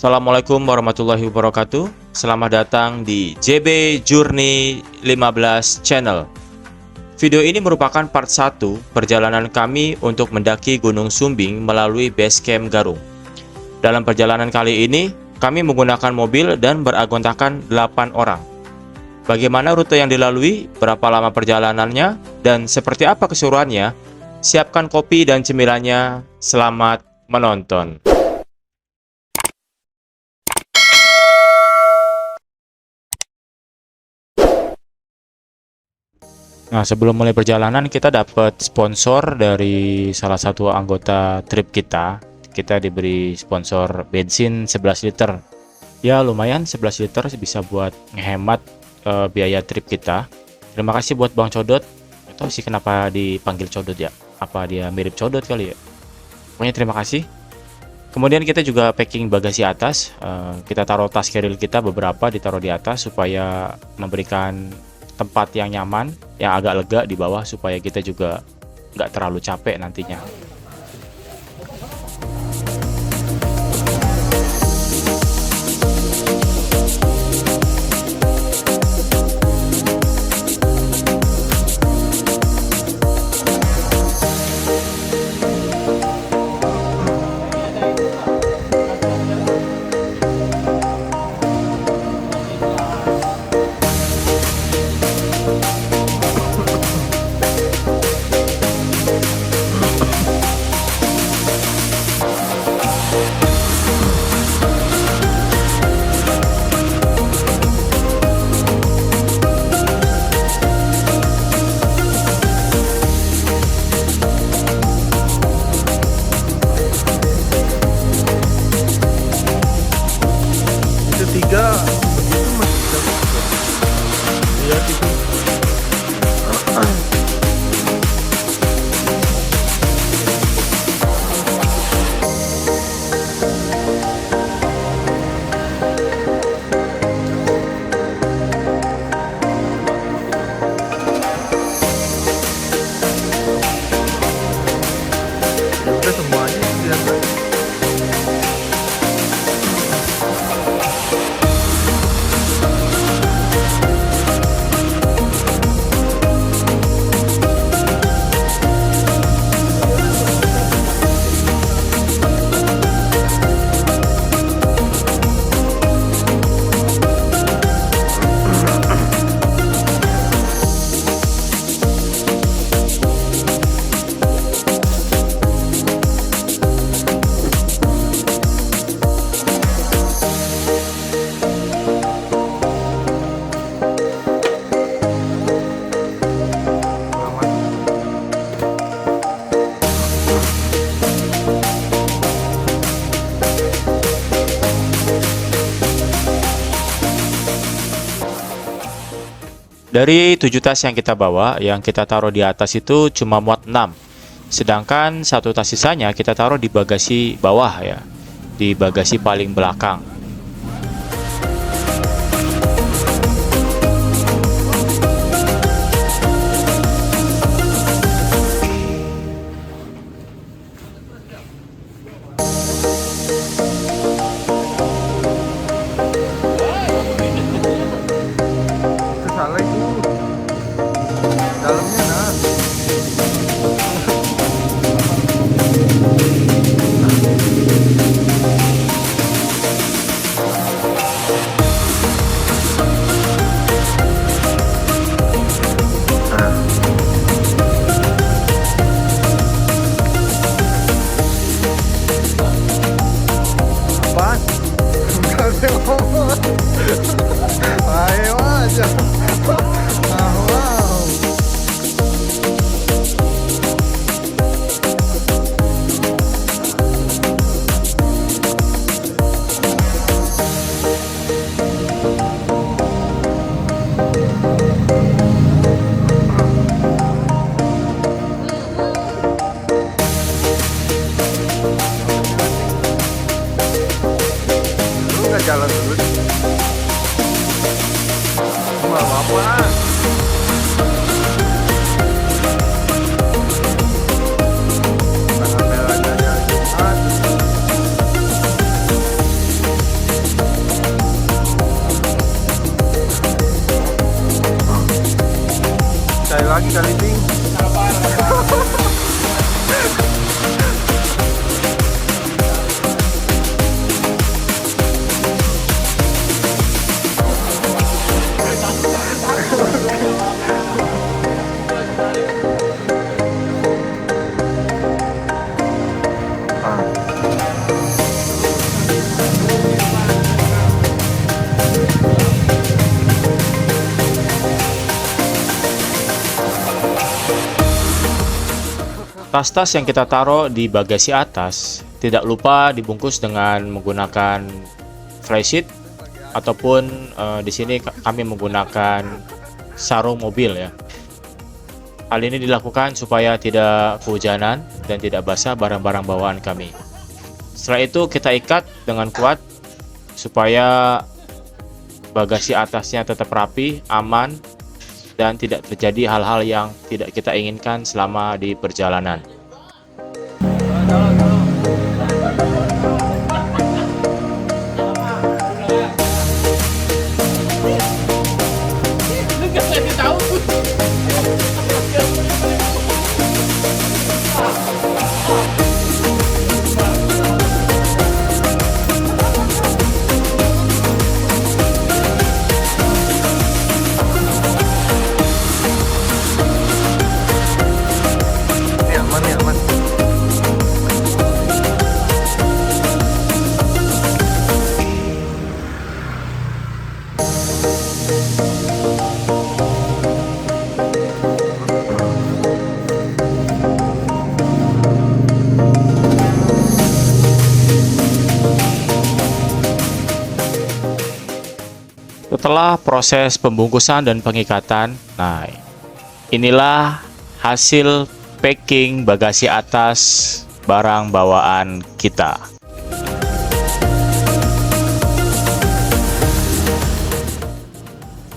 Assalamualaikum warahmatullahi wabarakatuh. Selamat datang di JB Journey 15 Channel. Video ini merupakan part 1 perjalanan kami untuk mendaki Gunung Sumbing melalui base camp Garung. Dalam perjalanan kali ini, kami menggunakan mobil dan beranggotakan 8 orang. Bagaimana rute yang dilalui, berapa lama perjalanannya, dan seperti apa keseruannya? Siapkan kopi dan cemilannya. Selamat menonton. Nah, sebelum mulai perjalanan kita dapat sponsor dari salah satu anggota trip kita. Kita diberi sponsor bensin 11 liter. Ya, lumayan 11 liter bisa buat ngehemat biaya trip kita. Terima kasih buat Bang Codot. Itu sih kenapa dipanggil Codot ya? Apa dia mirip Codot kali ya? Pokoknya terima kasih. Kemudian kita juga packing bagasi atas. Kita taruh tas carrier kita beberapa ditaruh di atas supaya memberikan tempat yang nyaman, yang agak lega di bawah supaya kita juga nggak terlalu capek nantinya. Tiga begitu masih lihat itu. Ya udah semuanya lihat. Dari 7 tas yang kita bawa, yang kita taruh di atas itu cuma muat 6. Sedangkan satu tas sisanya kita taruh di bagasi bawah ya, di bagasi paling belakang. Salah itu dalamnya nah. Apaan? Enggak ada yang ngomong. Ayo aja. Wow. Lu nggak jalan dulu? Mau apa? Tanggal merahnya Jumat. kali ting. Tas-tas yang kita taruh di bagasi atas tidak lupa dibungkus dengan menggunakan flysheet ataupun di sini kami menggunakan sarung mobil ya. Hal ini dilakukan supaya tidak kehujanan dan tidak basah barang-barang bawaan kami. Setelah itu kita ikat dengan kuat supaya bagasi atasnya tetap rapi, aman, dan tidak terjadi hal-hal yang tidak kita inginkan selama di perjalanan. Ini aman, ini aman. Setelah proses pembungkusan dan pengikatan, nah inilah hasil packing bagasi atas barang bawaan kita.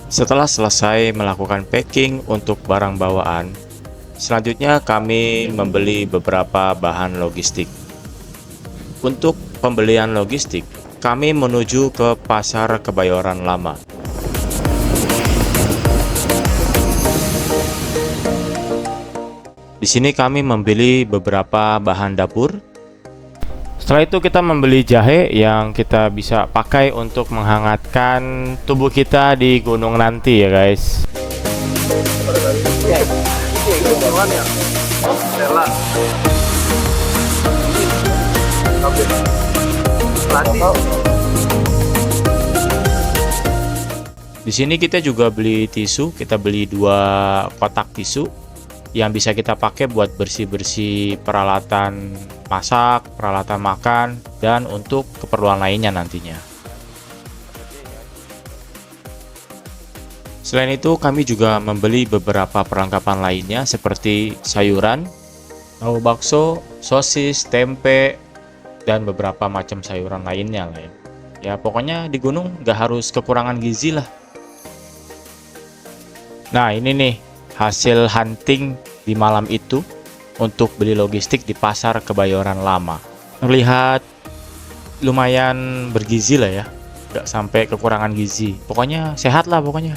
Setelah selesai melakukan packing untuk barang bawaan, selanjutnya kami membeli beberapa bahan logistik. Untuk pembelian logistik, kami menuju ke Pasar Kebayoran Lama. Di sini kami membeli beberapa bahan dapur. Setelah itu kita membeli jahe yang kita bisa pakai untuk menghangatkan tubuh kita di gunung nanti ya guys. Di sini kita juga beli tisu, kita beli 2 kotak tisu yang bisa kita pakai buat bersih-bersih peralatan masak, peralatan makan, dan untuk keperluan lainnya nantinya. Selain itu, kami juga membeli beberapa perlengkapan lainnya seperti sayuran, tahu bakso, sosis, tempe, dan beberapa macam sayuran lainnya lah ya. Ya pokoknya di gunung nggak harus kekurangan gizi lah. Nah ini nih hasil hunting di malam itu untuk beli logistik di Pasar Kebayoran Lama. Terlihat lumayan bergizi lah ya, nggak sampai kekurangan gizi. Pokoknya sehat lah pokoknya.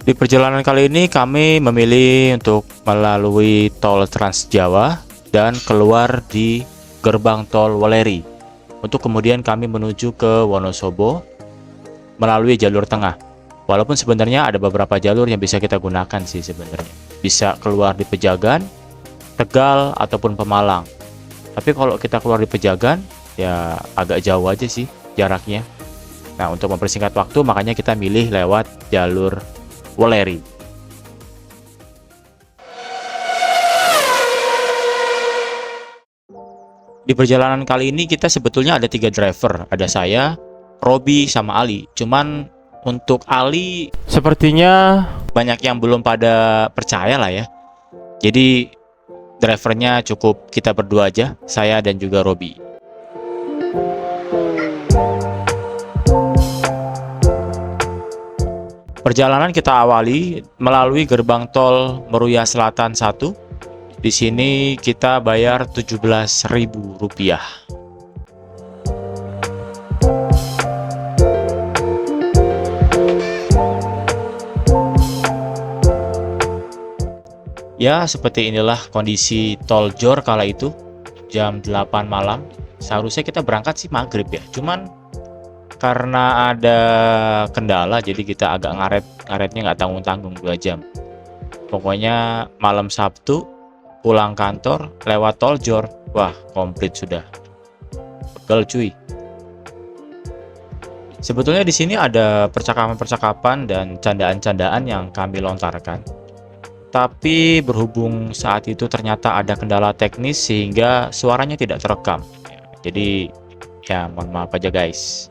Di perjalanan kali ini kami memilih untuk melalui tol Trans Jawa dan keluar di gerbang tol Weleri untuk kemudian kami menuju ke Wonosobo melalui jalur tengah. Walaupun sebenarnya ada beberapa jalur yang bisa kita gunakan sih sebenarnya. Bisa keluar di Pejagan, Tegal ataupun Pemalang. Tapi kalau kita keluar di Pejagan ya agak jauh aja sih jaraknya. Nah, untuk mempersingkat waktu makanya kita milih lewat jalur Weleri. Di perjalanan kali ini kita sebetulnya ada 3 driver, ada saya, Robi, sama Ali. Cuman untuk Ali sepertinya banyak yang belum pada percaya lah ya. Jadi drivernya cukup kita berdua aja, saya dan juga Robi. Perjalanan kita awali melalui gerbang tol Meruya Selatan 1. Di sini kita bayar Rp17.000. Ya, seperti inilah kondisi tol Jor kala itu, jam 8 malam. Seharusnya kita berangkat sih maghrib ya, cuman karena ada kendala jadi kita agak ngaretnya nggak tanggung-tanggung 2 jam. Pokoknya malam Sabtu pulang kantor lewat tol Jor, wah komplit sudah. Pegel cuy. Sebetulnya di sini ada percakapan-percakapan dan candaan-candaan yang kami lontarkan. Tapi berhubung saat itu ternyata ada kendala teknis sehingga suaranya tidak terekam. Jadi ya mohon maaf aja guys.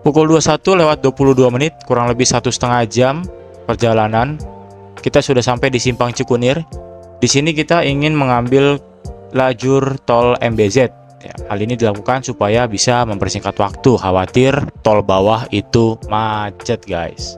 Pukul 21:22, kurang lebih 1,5 jam perjalanan, kita sudah sampai di Simpang Cikunir. Di sini kita ingin mengambil lajur tol MBZ. Ya, hal ini dilakukan supaya bisa mempersingkat waktu, khawatir tol bawah itu macet guys.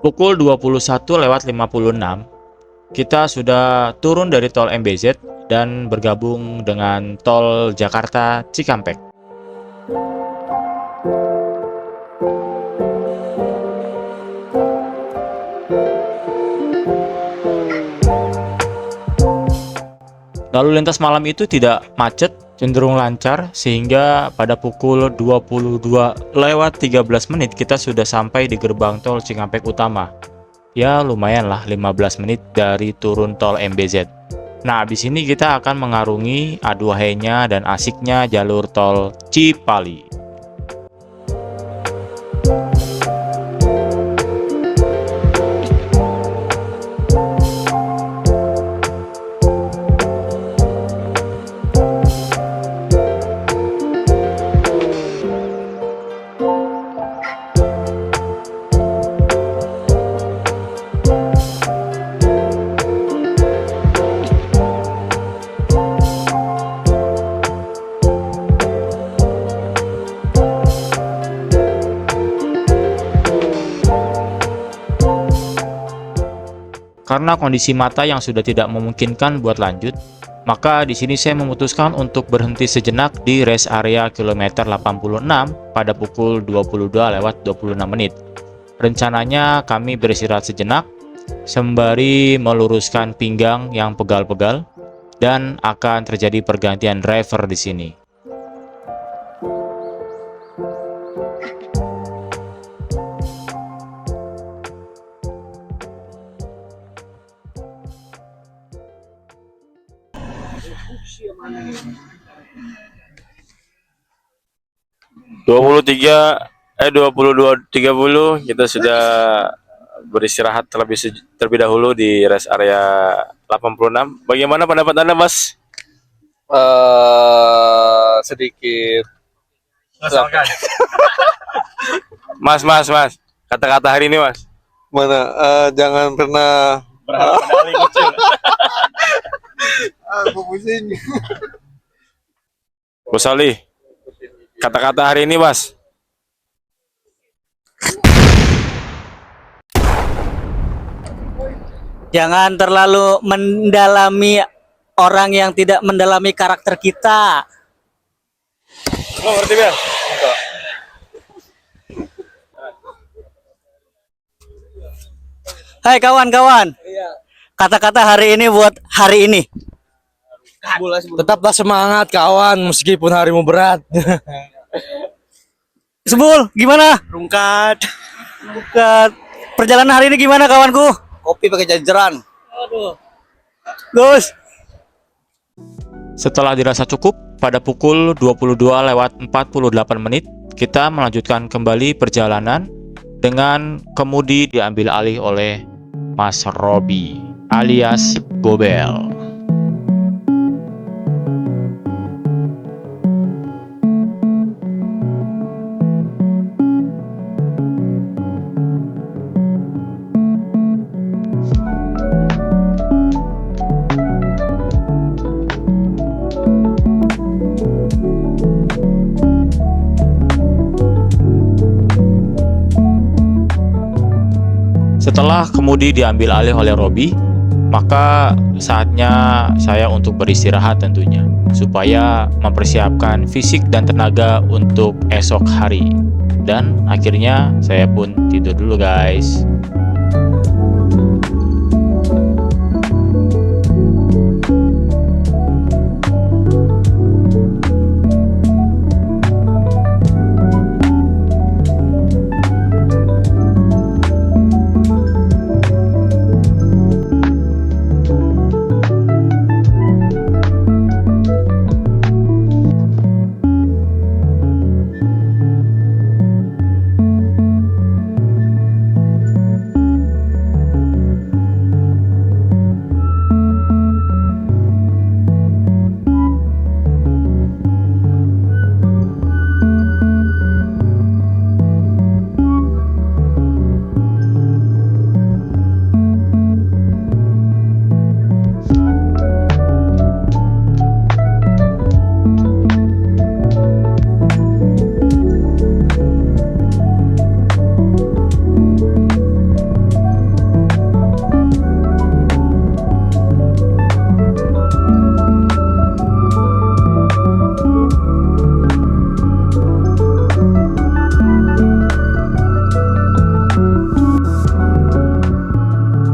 Pukul 21:56, kita sudah turun dari tol MBZ dan bergabung dengan tol Jakarta Cikampek. Lalu lintas malam itu tidak macet, cenderung lancar, sehingga pada pukul 22:13 kita sudah sampai di gerbang tol Cikampek Utama. Ya lumayan lah 15 menit dari turun tol MBZ. Nah di sini kita akan mengarungi aduhainya dan asiknya jalur tol Cipali. Karena kondisi mata yang sudah tidak memungkinkan buat lanjut, maka di sini saya memutuskan untuk berhenti sejenak di rest area kilometer 86 pada pukul 22:26. Rencananya kami beristirahat sejenak sembari meluruskan pinggang yang pegal-pegal dan akan terjadi pergantian driver di sini. 22:30 kita sudah beristirahat terlebih dahulu di rest area 86. Bagaimana pendapat Anda, Mas? Sedikit Mas. Kata-kata hari ini, Mas. mana jangan pernah Berharap medali kecil. aku pusing. Bos Ali, kata-kata hari ini, Mas. Jangan terlalu mendalami orang yang tidak mendalami karakter kita. Lo ngerti, Bel? Hai kawan-kawan. Kata-kata hari ini buat hari ini. Tetaplah semangat kawan meskipun harimu berat. Sebul, gimana? Rungkat. Bukan. Perjalanan hari ini gimana kawanku? Kopi pakai jajaran. Gus. Setelah dirasa cukup, pada pukul 22:48 menit, kita melanjutkan kembali perjalanan dengan kemudi diambil alih oleh Mas Robi alias Gobel. Setelah kemudi diambil alih oleh Robi, maka saatnya saya untuk beristirahat tentunya, supaya mempersiapkan fisik dan tenaga untuk esok hari. Dan akhirnya saya pun tidur dulu, guys.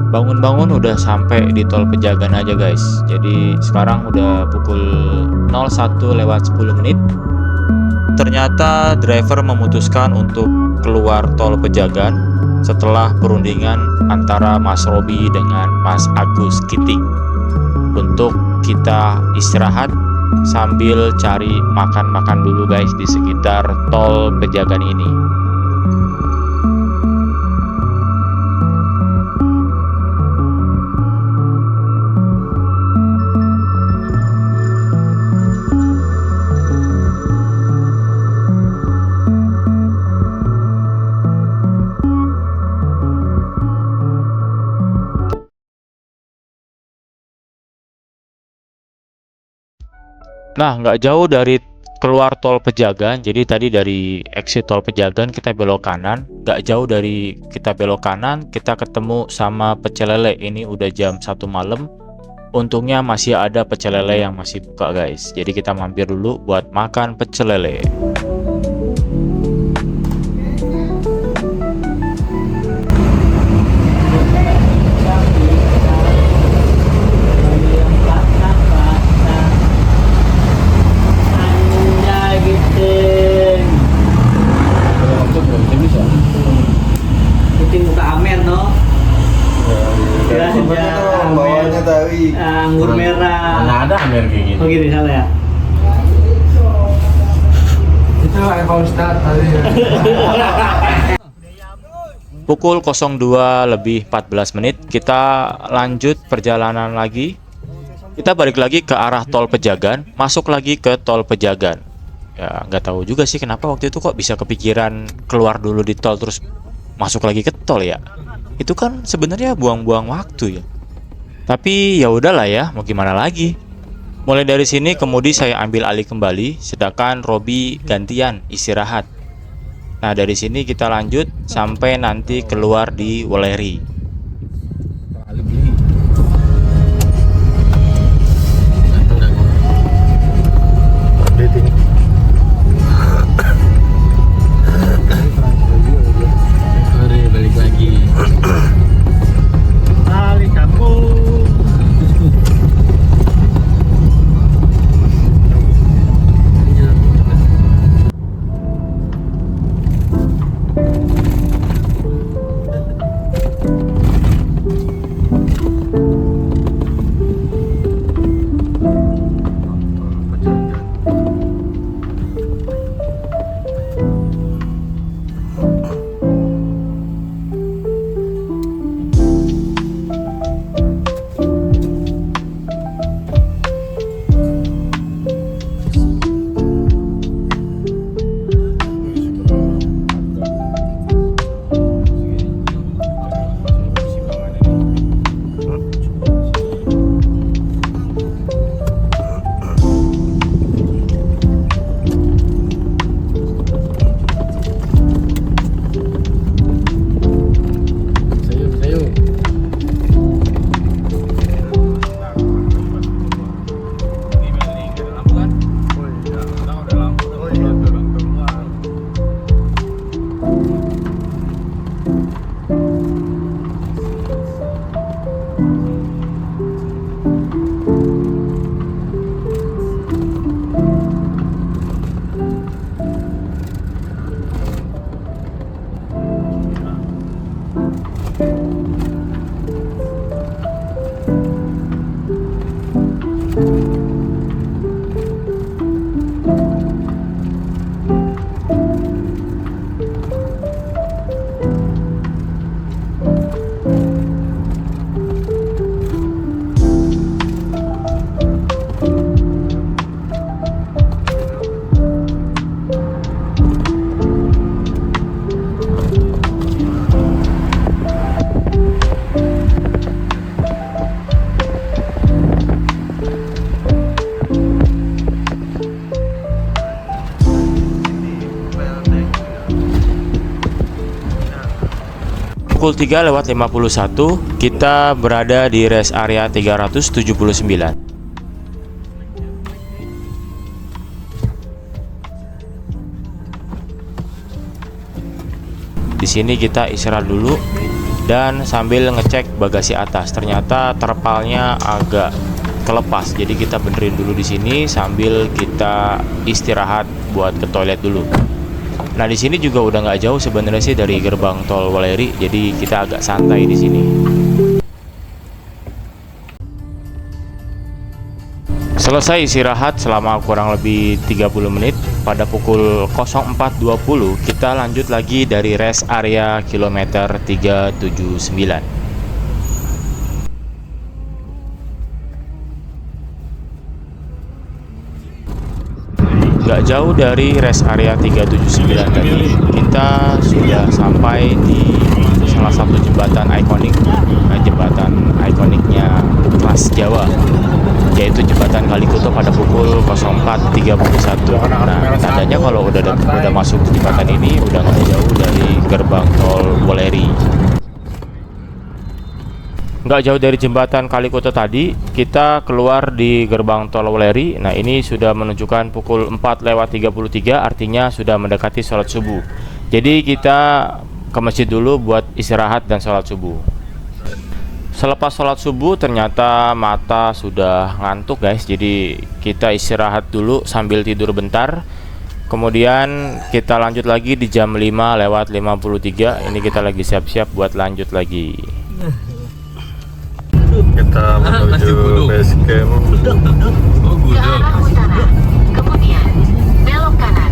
Bangun-bangun udah sampai di tol Pejagan aja, guys. Jadi sekarang udah pukul 01:10 menit. Ternyata driver memutuskan untuk keluar tol Pejagan setelah perundingan antara Mas Robi dengan Mas Agus Kiting untuk kita istirahat sambil cari makan-makan dulu, guys, di sekitar tol Pejagan ini. Nah, nggak jauh dari keluar tol Pejagan, jadi tadi dari exit tol Pejagan kita belok kanan. Nggak jauh dari kita belok kanan, kita ketemu sama pecel lele. Ini udah jam 1 malam. Untungnya masih ada pecel lele yang masih buka, guys. Jadi kita mampir dulu buat makan pecel lele. Anggur merah. Mana ada Amer kayak gini. Oh gini salah ya. Itu Pak Ustadz tadi. Pukul 02:14 kita lanjut perjalanan lagi. Kita balik lagi ke arah tol Pejagan, masuk lagi ke tol Pejagan. Ya nggak tahu juga sih kenapa waktu itu kok bisa kepikiran keluar dulu di tol terus masuk lagi ke tol ya. Itu kan sebenarnya buang-buang waktu ya. Tapi ya udahlah ya, mau gimana lagi. Mulai dari sini kemudi saya ambil alih kembali, sedangkan Robi gantian istirahat. Nah dari sini kita lanjut sampai nanti keluar di Weleri. Balik lagi. Balik kampung. Pukul 3:51 kita berada di rest area 379. Di sini kita istirahat dulu dan sambil ngecek bagasi atas. Ternyata terpalnya agak kelepas, jadi kita benerin dulu di sini sambil kita istirahat buat ke toilet dulu. Nah di sini juga udah nggak jauh sebenarnya sih dari gerbang tol Weleri, jadi kita agak santai di sini. Selesai istirahat selama kurang lebih 30 menit, pada pukul 04.20 kita lanjut lagi dari rest area kilometer 379. Gak jauh dari rest area 379 tadi, kita sudah sampai di salah satu jembatan ikonik, jembatan ikoniknya Trans Jawa, yaitu jembatan Kalikuto pada pukul 04.31. Nah, tandanya kalau udah masuk jembatan ini udah gak jauh dari gerbang tol Weleri. Nggak jauh dari jembatan Kalikuto tadi, kita keluar di gerbang tol Weleri. Nah ini sudah menunjukkan pukul 4:33, artinya sudah mendekati sholat subuh. Jadi kita ke masjid dulu buat istirahat dan sholat subuh. Selepas sholat subuh ternyata mata sudah ngantuk guys, jadi kita istirahat dulu sambil tidur bentar. Kemudian kita lanjut lagi di jam 5:53. Ini kita lagi siap-siap buat lanjut lagi. Kita menuju base camp. Ke arah utara, kemudian belok kanan.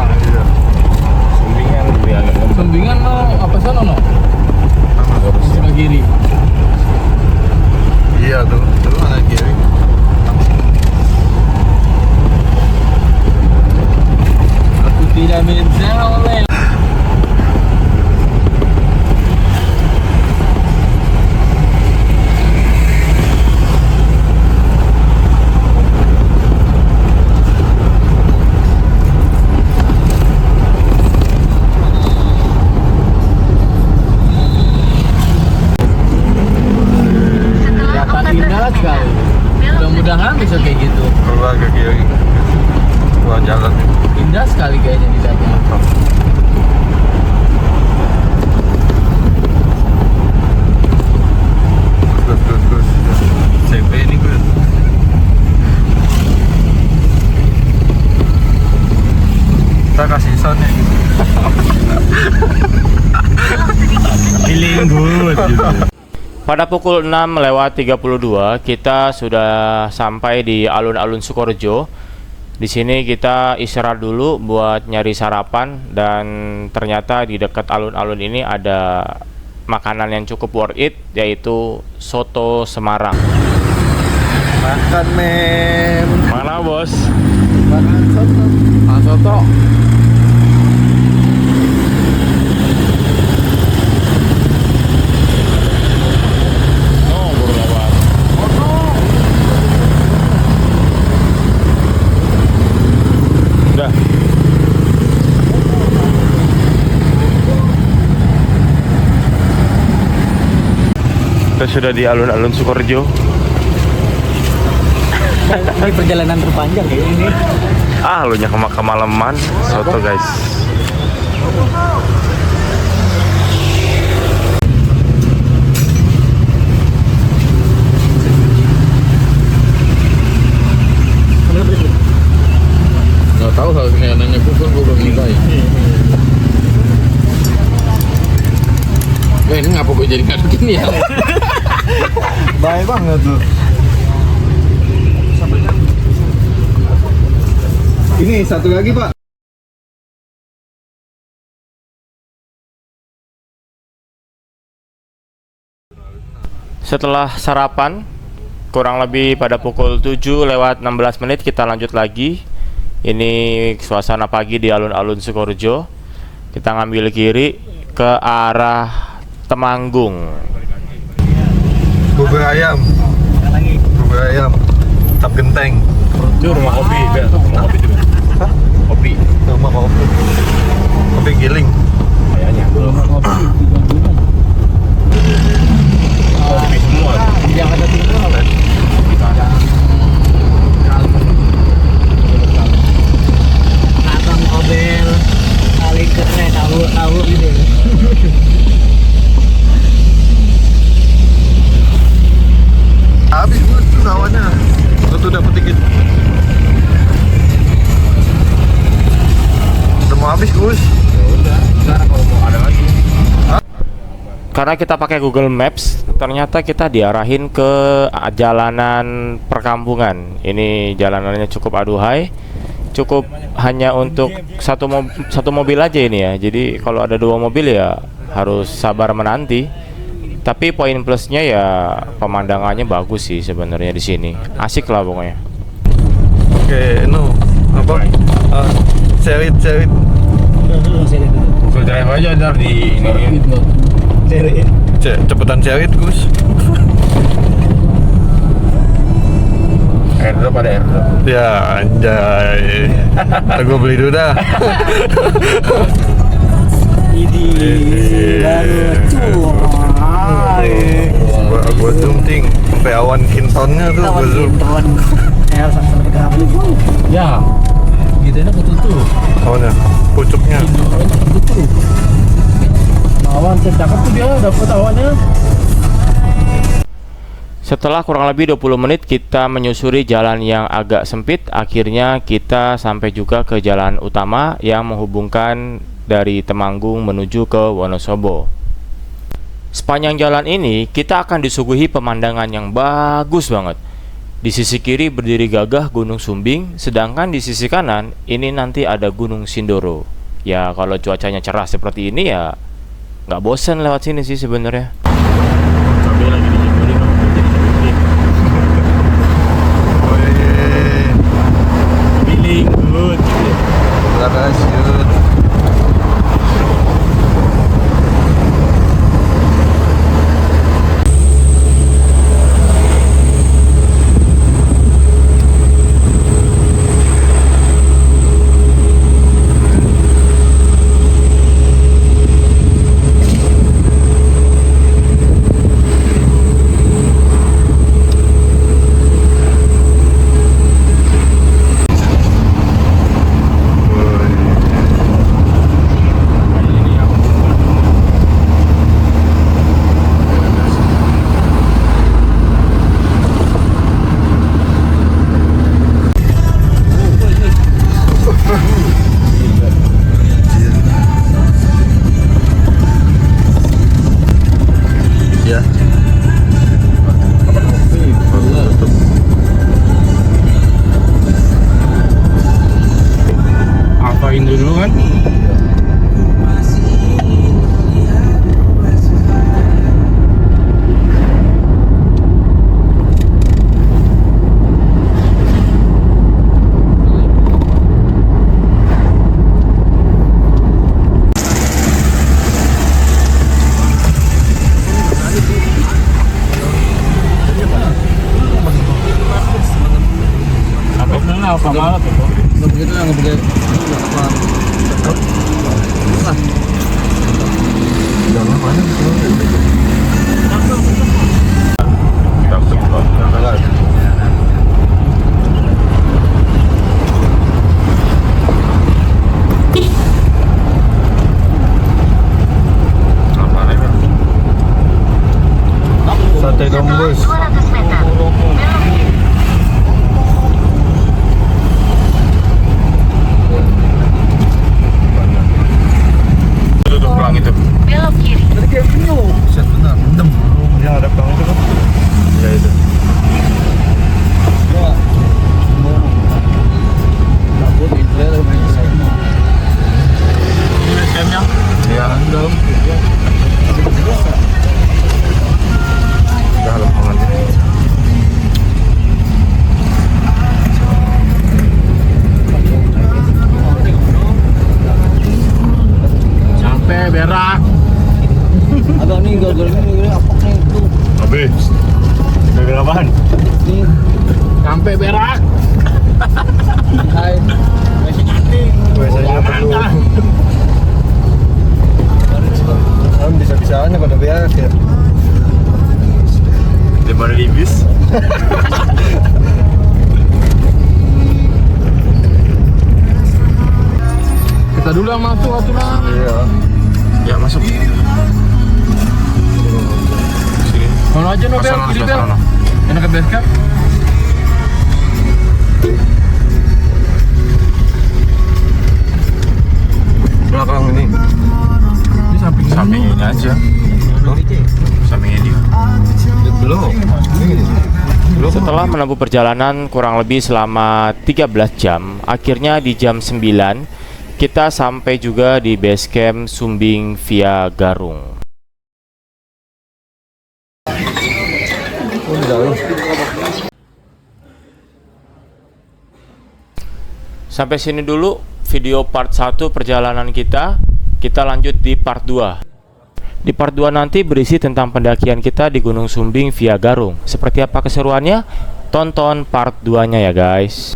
Iya. Sumbingan lebih agak lembut. Sumbingan no apa sana no? Sebelah kiri. Iya tuh kanan kiri. Aku tidak minta oleh. Setelah Kelihatan 14 indah meter, sekali. belok Mudah-mudahan bisa kayak gitu. Keluar ke kiri. Keluar jalan. Indah sekali kayaknya di sana. Terus. CP ini Gus. Kita kasih sound ya. Feeling good gitu. Pada pukul 6:32 kita sudah sampai di alun-alun Sukorejo. Di sini kita istirahat dulu buat nyari sarapan, dan ternyata di dekat alun-alun ini ada makanan yang cukup worth it, yaitu soto Semarang. Makan men. Mana bos? Makan soto. Ah, soto. Oh, baru lewat. Udah. Kita sudah di alun-alun Sukorejo. Ini perjalanan terpanjang ya ini. Ah, lu nya kemalaman soto guys. Nggak tahu kalau kena nanya gue kan gue belum nilai. Ini ngapa gue jadi ngaduk gini ya? Baik banget tuh. Ini satu lagi Pak. Setelah sarapan kurang lebih pada pukul 7:16 kita lanjut lagi. Ini suasana pagi di alun-alun Sukorejo. Kita ngambil kiri ke arah Temanggung. Bubur ayam. Bubur ayam. Tap genteng. Itu rumah kopi, rumah kopi juga. Hah? Kopi Rumah kopi. Kopi giling. kayaknya. Kopi semua. Yang ada tinggal apa? Abang Obel paling keren tahu gitu. Habis Gus tuh sawahnya. Tuh udah petikin. Udah mau habis Gus. Sekarang kalau mau ada lagi. Karena kita pakai Google Maps, ternyata kita diarahin ke jalanan perkampungan. Ini jalanannya cukup aduhai, cukup hanya untuk satu mobil aja ini ya. Jadi kalau ada 2 mobil ya harus sabar menanti. Tapi poin plusnya ya pemandangannya bagus sih sebenarnya di sini. Asik lah pokoknya. Oke, apa? Serit. Google Drive aja ntar di ini. Cepetan serit Gus. Airdrop ada airdrop. Ya anjay. Gue beli dulu dah. Ini baru Gue zoom ting sampai awan kintonnya tuh gue zoom. sampai ke Ya, gitu enak ketutup. Awannya, pucuknya. Enak ketutup. Awan cakep tuh dia dapat awannya. Setelah kurang lebih 20 menit kita menyusuri jalan yang agak sempit, akhirnya kita sampai juga ke jalan utama yang menghubungkan dari Temanggung menuju ke Wonosobo. Sepanjang jalan ini kita akan disuguhi pemandangan yang bagus banget. Di sisi kiri berdiri gagah Gunung Sumbing, sedangkan di sisi kanan ini nanti ada Gunung Sindoro. Ya kalau cuacanya cerah seperti ini ya nggak bosan lewat sini sih sebenarnya. Cabai lagi dijemurin, feeling good. Parachute. Ya. Apain dulu kan? Apa malah tuh? Begitu yang begitu. Jangan mana? Sate gembus. 200 meter. Belok kiri. Tutup pelang itu. Belok kiri. Set benar, mendem. Yang ada pelang itu kan? Ya itu. Ya, dalam. Dalam pengantin. Sampai berak. Agak nih, gara-gara apa nih itu? Habis. Gara-gara apaan? Sampai berak. Hai. Biasanya perlu. Kan bisa-bisanya pada beres ya. Daripada di bis. Kita dulu yang masuk aturan. Iya. Ya masuk. Sini. Mana aja no bel, Sana, kiri sana, bel. sana. Enak ke base camp. Belakang ini. Di samping Samping ini aja. Sampingnya dia. Belum. Setelah menempuh perjalanan kurang lebih selama 13 jam, akhirnya di jam 9 kita sampai juga di base camp Sumbing via Garung. Sampai sini dulu video part 1 perjalanan kita. Kita lanjut di part 2. Di part 2 nanti berisi tentang pendakian kita di Gunung Sumbing via Garung. Seperti apa keseruannya? Tonton part 2-nya ya guys.